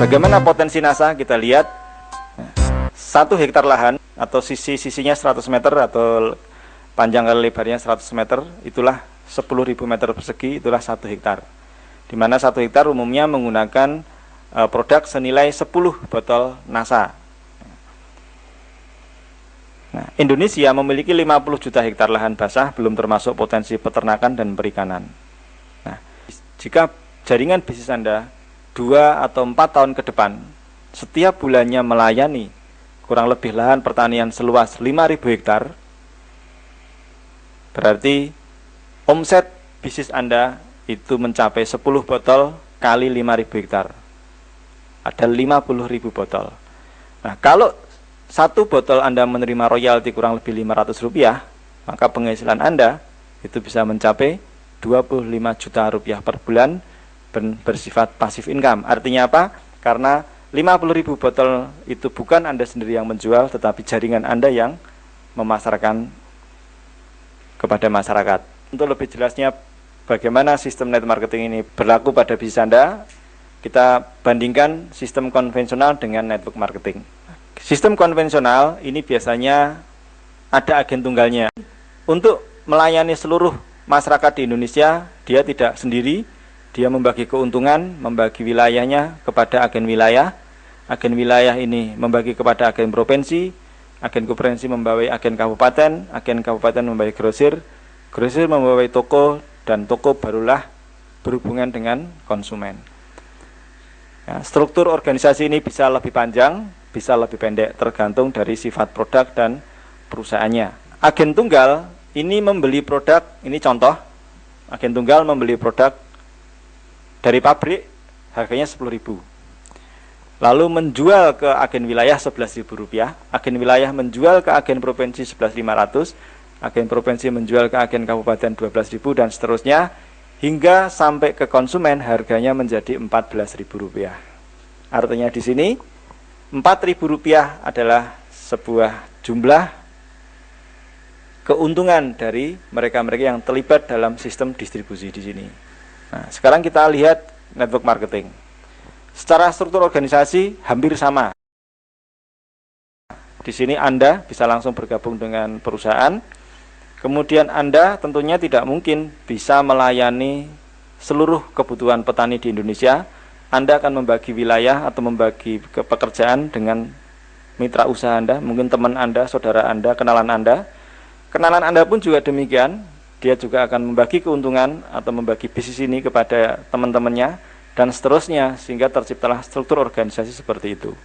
Bagaimana potensi NASA? Kita lihat 1 hektar lahan atau sisinya 100 meter atau panjang kali lebarnya 100 meter, itulah 10.000 meter persegi, itulah 1 hektar. Di mana 1 hektar umumnya menggunakan produk senilai 10 botol NASA. Nah, Indonesia memiliki 50 juta hektar lahan basah, belum termasuk potensi peternakan dan perikanan. Nah, jika jaringan bisnis Anda 2 atau 4 tahun ke depan setiap bulannya melayani kurang lebih lahan pertanian seluas 5.000 hektar, berarti omset bisnis Anda itu mencapai 10 botol kali 5.000 hektar, ada 50.000 botol. Nah, kalau 1 botol Anda menerima royalti kurang lebih Rp500, maka penghasilan Anda itu bisa mencapai Rp25 juta per bulan bersifat pasif income. Artinya apa? Karena 50.000 botol itu bukan Anda sendiri yang menjual, tetapi jaringan Anda yang memasarkan kepada masyarakat. Untuk lebih jelasnya bagaimana sistem net marketing ini berlaku pada bisnis Anda, kita bandingkan sistem konvensional dengan network marketing. Sistem konvensional ini biasanya ada agen tunggalnya. Untuk melayani seluruh masyarakat di Indonesia, dia tidak sendiri, dia membagi keuntungan, membagi wilayahnya kepada agen wilayah. Agen wilayah ini membagi kepada agen provinsi, agen provinsi membawai agen kabupaten membawai grosir, grosir membawai toko, dan toko barulah berhubungan dengan konsumen. Ya, struktur organisasi ini bisa lebih panjang, bisa lebih pendek, tergantung dari sifat produk dan perusahaannya. Agen tunggal ini membeli produk, ini contoh, agen tunggal membeli produk dari pabrik harganya Rp10.000, lalu menjual ke agen wilayah Rp11.000, agen wilayah menjual ke agen provinsi Rp11.500, agen provinsi menjual ke agen kabupaten Rp12.000, dan seterusnya hingga sampai ke konsumen harganya menjadi Rp14.000. Artinya di sini Rp4.000 adalah sebuah jumlah keuntungan dari mereka-mereka yang terlibat dalam sistem distribusi di sini. Nah, sekarang kita lihat network marketing. Secara struktur organisasi hampir sama. Di sini Anda bisa langsung bergabung dengan perusahaan. Kemudian Anda tentunya tidak mungkin bisa melayani seluruh kebutuhan petani di Indonesia. Anda akan membagi wilayah atau membagi pekerjaan dengan mitra usaha Anda, mungkin teman Anda, saudara Anda, kenalan Anda. Kenalan Anda pun juga demikian, dia juga akan membagi keuntungan atau membagi bisnis ini kepada teman-temannya, dan seterusnya, sehingga terciptalah struktur organisasi seperti itu.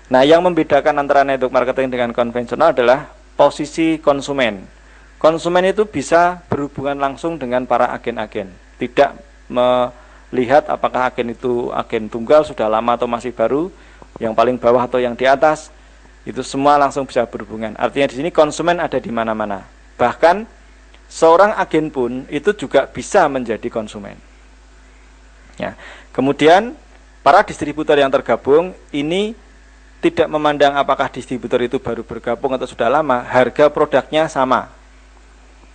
Nah, yang membedakan antara network marketing dengan konvensional adalah posisi konsumen. Konsumen itu bisa berhubungan langsung dengan para agen-agen, tidak melihat apakah agen itu agen tunggal sudah lama atau masih baru, yang paling bawah atau yang di atas, itu semua langsung bisa berhubungan. Artinya di sini konsumen ada di mana-mana. Bahkan seorang agen pun itu juga bisa menjadi konsumen. Ya. Kemudian para distributor yang tergabung ini tidak memandang apakah distributor itu baru bergabung atau sudah lama, harga produknya sama.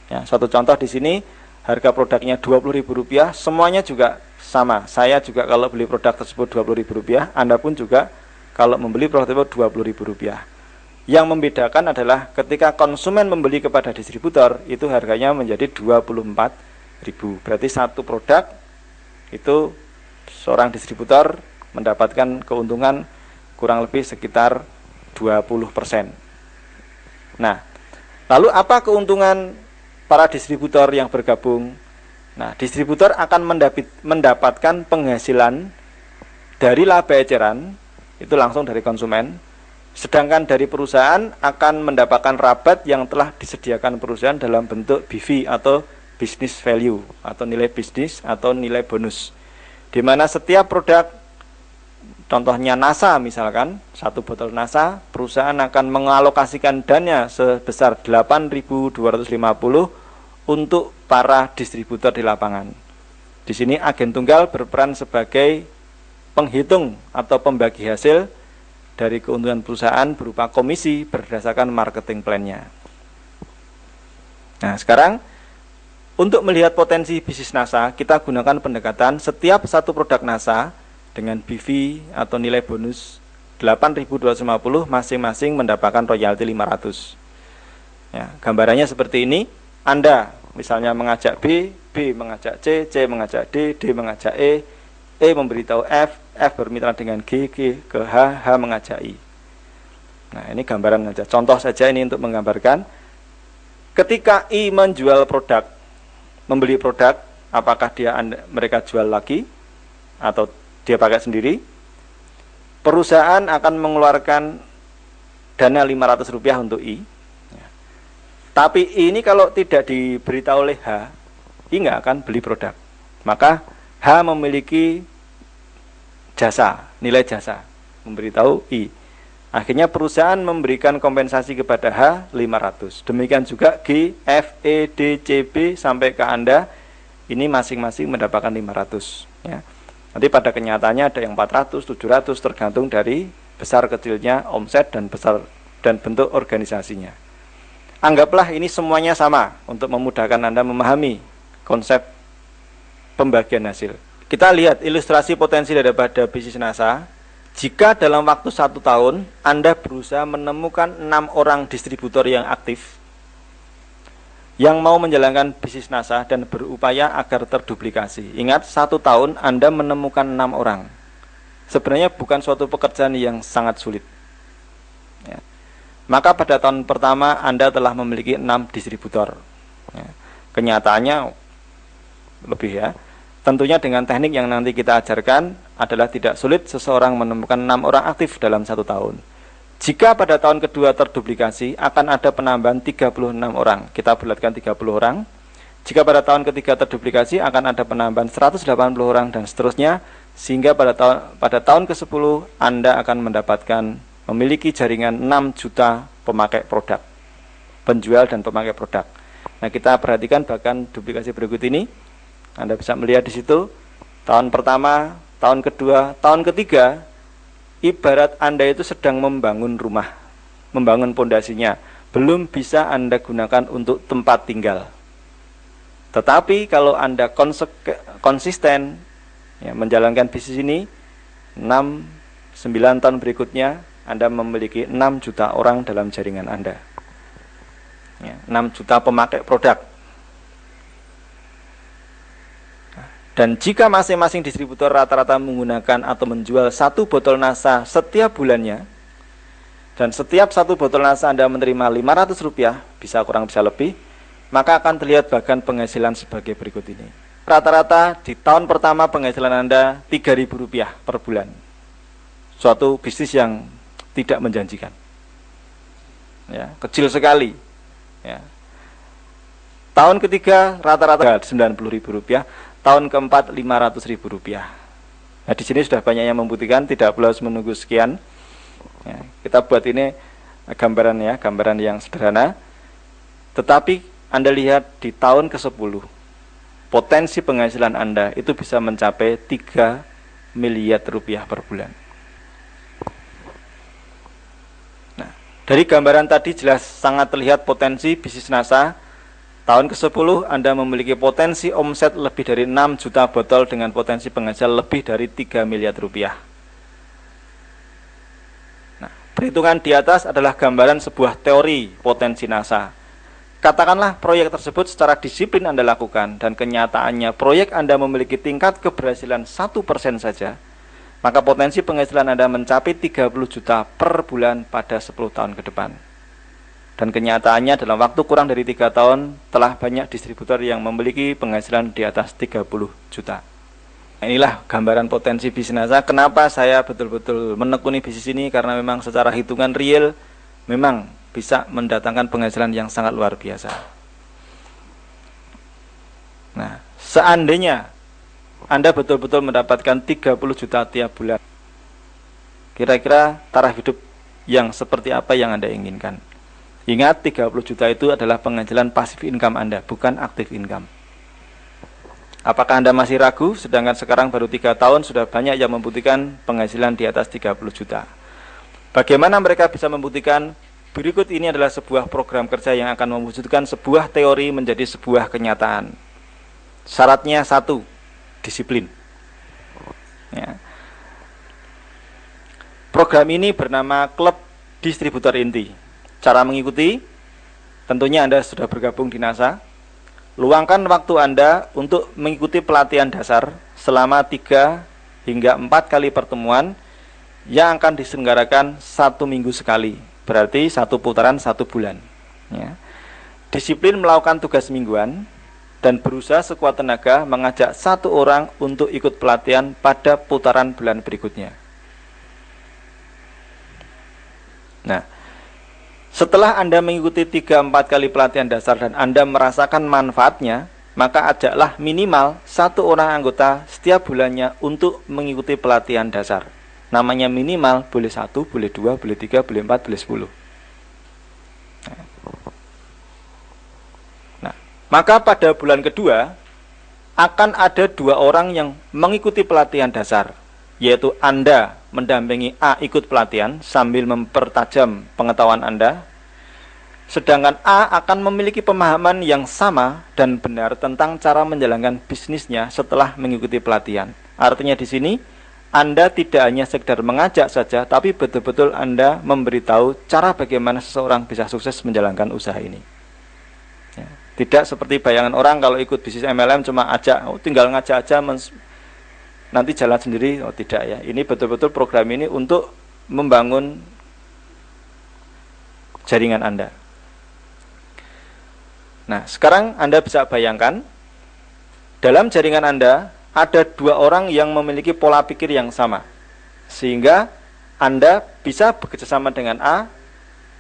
Ya, suatu contoh di sini harga produknya Rp20.000, semuanya juga sama. Saya juga kalau beli produk tersebut Rp20.000, Anda pun juga kalau membeli produk tersebut Rp20.000. Yang membedakan adalah ketika konsumen membeli kepada distributor, itu harganya menjadi Rp24.000. Berarti satu produk itu seorang distributor mendapatkan keuntungan kurang lebih sekitar 20%. Nah, lalu apa keuntungan para distributor yang bergabung? Nah, distributor akan mendapatkan penghasilan dari laba eceran, itu langsung dari konsumen. Sedangkan dari perusahaan akan mendapatkan rabat yang telah disediakan perusahaan dalam bentuk BV atau business value, atau nilai bisnis atau nilai bonus. Di mana setiap produk, contohnya NASA misalkan, satu botol NASA, perusahaan akan mengalokasikan dana sebesar 8.250 untuk para distributor di lapangan. Di sini agen tunggal berperan sebagai penghitung atau pembagi hasil dari keuntungan perusahaan berupa komisi berdasarkan marketing plan-nya. Nah, sekarang untuk melihat potensi bisnis NASA, kita gunakan pendekatan setiap satu produk NASA dengan BV atau nilai bonus 8.250, masing-masing mendapatkan royalti 500. Ya, gambarannya seperti ini. Anda misalnya mengajak B, B mengajak C, C mengajak D, D mengajak E memberitahu F, F bermitra dengan G, G ke H, H mengajak I. Nah, ini gambaran saja, contoh saja ini untuk menggambarkan ketika I menjual produk, membeli produk, apakah mereka jual lagi atau dia pakai sendiri, perusahaan akan mengeluarkan dana Rp500 untuk I. Tapi ini kalau tidak diberitahu oleh H, I nggak akan beli produk. Maka H memiliki jasa, nilai jasa, memberitahu I. Akhirnya perusahaan memberikan kompensasi kepada H 500. Demikian juga G, F, E, D, C, B sampai ke Anda, ini masing-masing mendapatkan 500. Ya. Nanti pada kenyataannya ada yang 400, 700, tergantung dari besar kecilnya omset dan bentuk organisasinya. Anggaplah ini semuanya sama untuk memudahkan Anda memahami konsep pembagian hasil. Kita lihat ilustrasi potensi daripada bisnis NASA. Jika dalam waktu 1 tahun Anda berusaha menemukan 6 orang distributor yang aktif yang mau menjalankan bisnis NASA dan berupaya agar terduplikasi. Ingat, 1 tahun Anda menemukan 6 orang. Sebenarnya bukan suatu pekerjaan yang sangat sulit. Ya. Maka pada tahun pertama Anda telah memiliki 6 distributor. Ya. Kenyataannya lebih ya. Tentunya dengan teknik yang nanti kita ajarkan adalah tidak sulit seseorang menemukan 6 orang aktif dalam 1 tahun. Jika pada tahun kedua terduplikasi akan ada penambahan 36 orang. Kita bulatkan 30 orang. Jika pada tahun ketiga terduplikasi akan ada penambahan 180 orang dan seterusnya. Sehingga pada tahun ke-10 Anda akan mendapatkan memiliki jaringan 6 juta pemakai produk, penjual dan pemakai produk. Nah, kita perhatikan bahkan duplikasi berikut ini. Anda bisa melihat di situ tahun pertama, tahun kedua, tahun ketiga, ibarat Anda itu sedang membangun rumah, membangun pondasinya, belum bisa Anda gunakan untuk tempat tinggal. Tetapi kalau Anda konsisten ya, menjalankan bisnis ini 9 tahun berikutnya Anda memiliki 6 juta orang dalam jaringan Anda ya, 6 juta pemakai produk. Dan jika masing-masing distributor rata-rata menggunakan atau menjual 1 botol NASA setiap bulannya, dan setiap 1 botol NASA Anda menerima Rp500, bisa kurang bisa lebih, maka akan terlihat bahkan penghasilan sebagai berikut ini. Rata-rata di tahun pertama penghasilan Anda Rp3.000 per bulan. Suatu bisnis yang tidak menjanjikan. Ya, kecil sekali. Ya. Tahun ketiga rata-rata Rp90.000, tahun keempat Rp500.000. Nah, di sini sudah banyak yang membuktikan, tidak perlu harus menunggu sekian. Ya, kita buat ini gambaran ya, gambaran yang sederhana. Tetapi Anda lihat di tahun ke-10, potensi penghasilan Anda itu bisa mencapai Rp3 miliar per bulan. Nah, dari gambaran tadi jelas sangat terlihat potensi bisnis NASA. Tahun ke-10 Anda memiliki potensi omset lebih dari 6 juta botol dengan potensi penghasilan lebih dari Rp3 miliar. Nah, perhitungan di atas adalah gambaran sebuah teori potensi NASA. Katakanlah proyek tersebut secara disiplin Anda lakukan dan kenyataannya proyek Anda memiliki tingkat keberhasilan 1% saja, maka potensi penghasilan Anda mencapai 30 juta per bulan pada 10 tahun ke depan. Dan kenyataannya dalam waktu kurang dari 3 tahun telah banyak distributor yang memiliki penghasilan di atas 30 juta. Nah, inilah gambaran potensi bisnis NASA. Kenapa saya betul-betul menekuni bisnis ini? Karena memang secara hitungan real memang bisa mendatangkan penghasilan yang sangat luar biasa. Nah, seandainya Anda betul-betul mendapatkan 30 juta tiap bulan, kira-kira taraf hidup yang seperti apa yang Anda inginkan? Ingat, 30 juta itu adalah penghasilan pasif income Anda, bukan aktif income. Apakah Anda masih ragu? Sedangkan sekarang baru 3 tahun sudah banyak yang membuktikan penghasilan di atas 30 juta. Bagaimana mereka bisa membuktikan? Berikut ini adalah sebuah program kerja yang akan mewujudkan sebuah teori menjadi sebuah kenyataan. Syaratnya 1, disiplin. Ya. Program ini bernama Klub Distributor Inti. Cara mengikuti, tentunya Anda sudah bergabung di NASA. Luangkan waktu Anda untuk mengikuti pelatihan dasar selama 3 hingga 4 kali pertemuan yang akan diselenggarakan 1 minggu sekali. Berarti 1 putaran 1 bulan. Ya. Disiplin melakukan tugas mingguan dan berusaha sekuat tenaga mengajak 1 orang untuk ikut pelatihan pada putaran bulan berikutnya. Nah, setelah Anda mengikuti 3-4 kali pelatihan dasar dan Anda merasakan manfaatnya, maka ajaklah minimal 1 orang anggota setiap bulannya untuk mengikuti pelatihan dasar. Namanya minimal, boleh 1, boleh 2, boleh 3, boleh 4, boleh 10. Nah, maka pada bulan kedua akan ada 2 orang yang mengikuti pelatihan dasar, yaitu Anda mendampingi A ikut pelatihan sambil mempertajam pengetahuan Anda, sedangkan A akan memiliki pemahaman yang sama dan benar tentang cara menjalankan bisnisnya setelah mengikuti pelatihan. Artinya di sini Anda tidak hanya sekedar mengajak saja, tapi betul-betul Anda memberitahu cara bagaimana seseorang bisa sukses menjalankan usaha ini. Ya. Tidak seperti bayangan orang kalau ikut bisnis MLM cuma ajak, tinggal ngajak aja nanti jalan sendiri. Oh tidak ya, ini betul-betul program ini untuk membangun jaringan Anda. Nah, sekarang Anda bisa bayangkan dalam jaringan Anda ada 2 orang yang memiliki pola pikir yang sama, sehingga Anda bisa bekerjasama dengan A,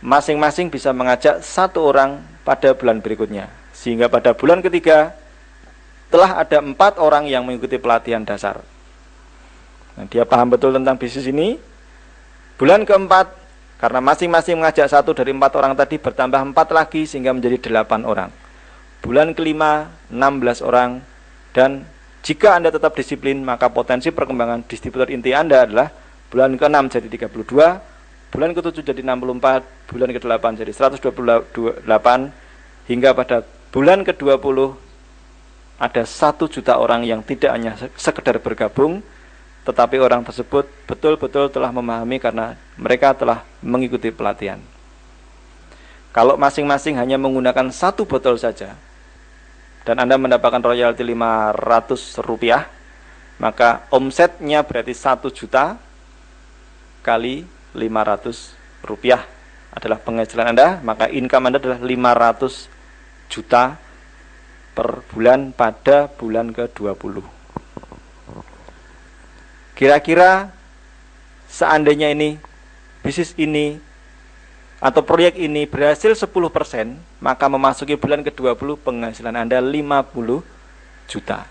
masing-masing bisa mengajak 1 orang pada bulan berikutnya, sehingga pada bulan ketiga telah ada 4 orang yang mengikuti pelatihan dasar. Nah, dia paham betul tentang bisnis ini. Bulan keempat, karena masing-masing mengajak 1 dari 4 orang tadi, bertambah 4 lagi sehingga menjadi 8 orang. Bulan kelima, 16 orang. Dan jika Anda tetap disiplin, maka potensi perkembangan distributor inti Anda adalah bulan ke-6 jadi 32, bulan ke-7 jadi 64, bulan ke-8 jadi 128, hingga pada bulan ke-20 ada 1 juta orang yang tidak hanya sekedar bergabung, tetapi orang tersebut betul-betul telah memahami karena mereka telah mengikuti pelatihan. Kalau masing-masing hanya menggunakan 1 botol saja, dan Anda mendapatkan royalti Rp500, maka omsetnya berarti 1 juta kali Rp500 adalah penghasilan Anda, maka income Anda adalah 500 juta per bulan pada bulan ke-20. Kira-kira seandainya ini, bisnis ini, atau proyek ini berhasil 10%, maka memasuki bulan ke-20 penghasilan Anda 50 juta.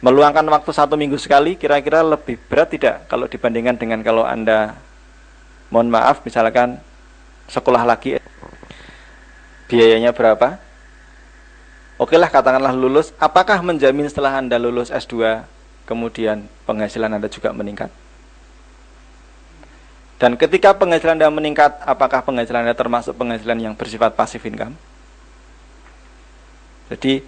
Meluangkan waktu 1 minggu sekali, kira-kira lebih berat tidak kalau dibandingkan dengan kalau Anda, mohon maaf, misalkan sekolah lagi, biayanya berapa? Oke lah, katakanlah lulus, apakah menjamin setelah Anda lulus S2, kemudian penghasilan Anda juga meningkat? Dan ketika penghasilan Anda meningkat, apakah penghasilan Anda termasuk penghasilan yang bersifat passive income? Jadi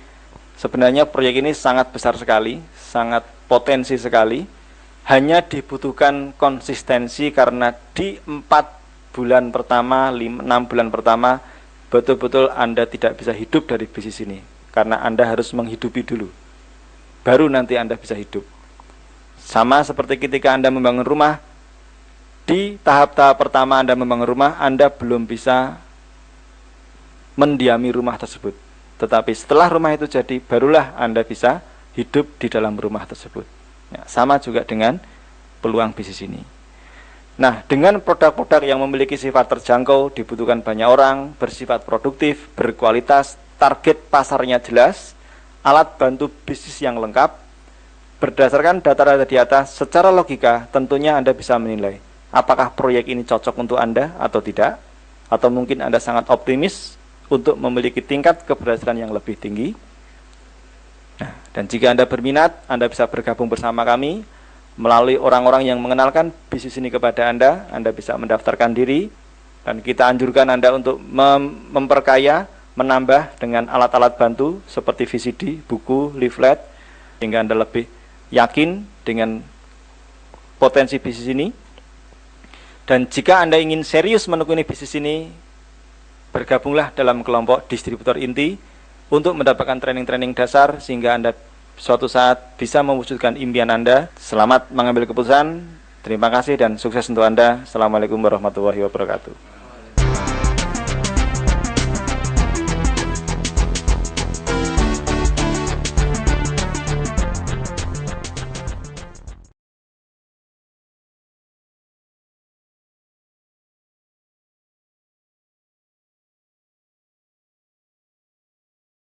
sebenarnya proyek ini sangat besar sekali, sangat potensi sekali. Hanya dibutuhkan konsistensi karena di 4 bulan pertama, 6 bulan pertama, betul-betul Anda tidak bisa hidup dari bisnis ini. Karena Anda harus menghidupi dulu, baru nanti Anda bisa hidup. Sama seperti ketika Anda membangun rumah, di tahap-tahap pertama Anda membangun rumah, Anda belum bisa mendiami rumah tersebut. Tetapi setelah rumah itu jadi, barulah Anda bisa hidup di dalam rumah tersebut. Ya, sama juga dengan peluang bisnis ini. Nah, dengan produk-produk yang memiliki sifat terjangkau, dibutuhkan banyak orang, bersifat produktif, berkualitas, target pasarnya jelas, alat bantu bisnis yang lengkap, berdasarkan data-data di atas, secara logika tentunya Anda bisa menilai apakah proyek ini cocok untuk Anda atau tidak, atau mungkin Anda sangat optimis untuk memiliki tingkat keberhasilan yang lebih tinggi. Nah, dan jika Anda berminat, Anda bisa bergabung bersama kami melalui orang-orang yang mengenalkan bisnis ini kepada Anda bisa mendaftarkan diri, dan kita anjurkan Anda untuk memperkaya, menambah dengan alat-alat bantu seperti VCD, buku, leaflet, sehingga Anda lebih yakin dengan potensi bisnis ini. Dan jika Anda ingin serius menekuni bisnis ini, bergabunglah dalam kelompok distributor inti untuk mendapatkan training-training dasar sehingga Anda suatu saat bisa mewujudkan impian Anda. Selamat mengambil keputusan. Terima kasih dan sukses untuk Anda. Assalamualaikum warahmatullahi wabarakatuh.